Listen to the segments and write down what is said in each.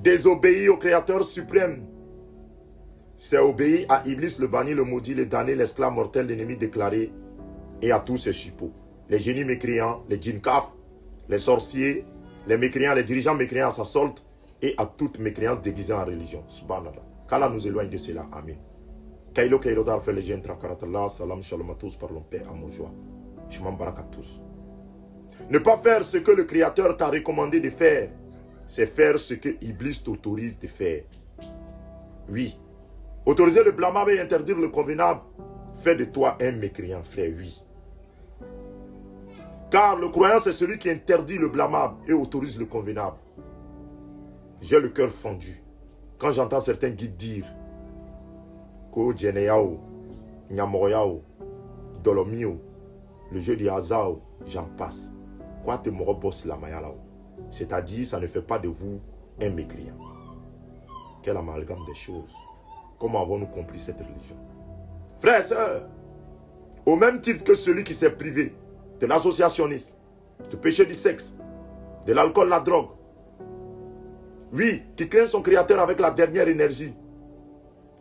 Désobéir au Créateur suprême, c'est obéir à Iblis, le banni, le maudit, le damné, l'esclave mortel, l'ennemi déclaré, et à tous ses chipots. Les génies mécréants, les djinnkaf, les sorciers, les mécréants, les dirigeants mécréants à sa solde, et à toute mécréance déguisée en religion. Subhanallah. Qu'Allah nous éloigne de cela. Amen. Kailo Kailo Darfel les gens Trakaratallah, salam shalom à tous, parlons paix, amour, joie. Shimam barak à tous. Ne pas faire ce que le Créateur t'a recommandé de faire, c'est faire ce que Iblis t'autorise de faire. Oui. Autoriser le blâmable et interdire le convenable fait de toi un mécréant, frère, oui. Car le croyant, c'est celui qui interdit le blâmable et autorise le convenable. J'ai le cœur fendu quand j'entends certains guides dire Ko Djeneyao, Nyamoroyao, Dolomio, le jeu du hasard, j'en passe. Quoi te morobos la mayalao. C'est-à-dire, ça ne fait pas de vous un mécréant. Quel amalgame des choses. Comment avons-nous compris cette religion? Frères et sœurs, au même titre que celui qui s'est privé de l'associationnisme, du péché du sexe, de l'alcool, la drogue, oui, qui craint son Créateur avec la dernière énergie,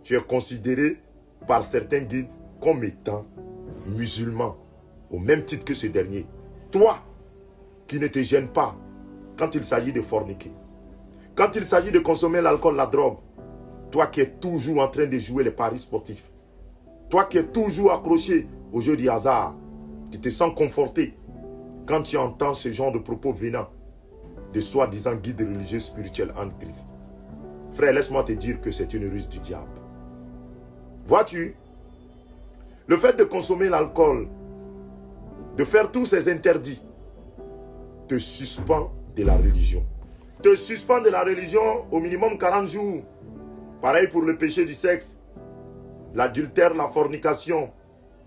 tu es considéré par certains guides comme étant musulman, au même titre que ce dernier. Toi, qui ne te gênes pas quand il s'agit de forniquer, quand il s'agit de consommer l'alcool, la drogue, toi qui es toujours en train de jouer les paris sportifs, toi qui es toujours accroché au jeu du hasard, tu te sens conforté quand tu entends ce genre de propos venant de soi-disant guides religieux spirituels en griffe. Frère, laisse-moi te dire que c'est une ruse du diable. Vois-tu, le fait de consommer l'alcool, de faire tous ces interdits, te suspend de la religion. Te suspend de la religion au minimum 40 jours. Pareil pour le péché du sexe, l'adultère, la fornication,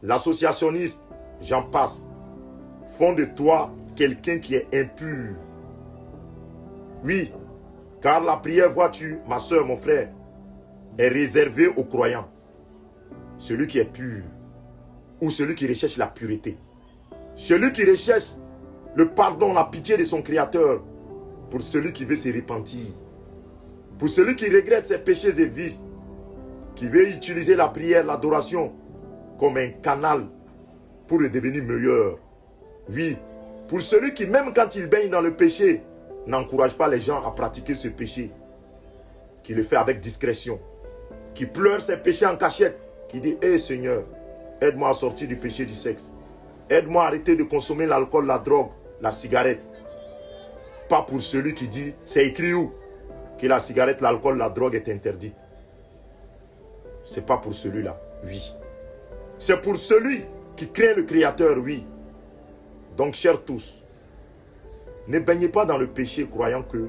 l'associationniste, j'en passe. Font de toi quelqu'un qui est impur. Oui, car la prière, vois-tu, ma soeur, mon frère, est réservée aux croyants. Celui qui est pur, ou celui qui recherche la pureté. Celui qui recherche le pardon, la pitié de son Créateur, pour celui qui veut se repentir. Pour celui qui regrette ses péchés et vices, qui veut utiliser la prière, l'adoration, comme un canal pour le devenir meilleur. Oui, pour celui qui, même quand il baigne dans le péché, n'encourage pas les gens à pratiquer ce péché, qui le fait avec discrétion, qui pleure ses péchés en cachette, qui dit, hé Seigneur, aide-moi à sortir du péché du sexe. Aide-moi à arrêter de consommer l'alcool, la drogue, la cigarette. Pas pour celui qui dit, c'est écrit où? Que la cigarette, l'alcool, la drogue est interdite. C'est pas pour celui-là, oui. C'est pour celui qui craint le Créateur, oui. Donc, chers tous, ne baignez pas dans le péché croyant que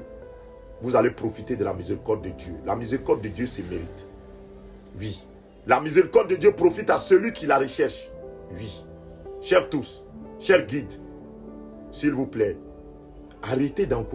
vous allez profiter de la miséricorde de Dieu. La miséricorde de Dieu se mérite. Oui. La miséricorde de Dieu profite à celui qui la recherche. Oui. Chers tous, chers guides, s'il vous plaît, arrêtez d'encourager.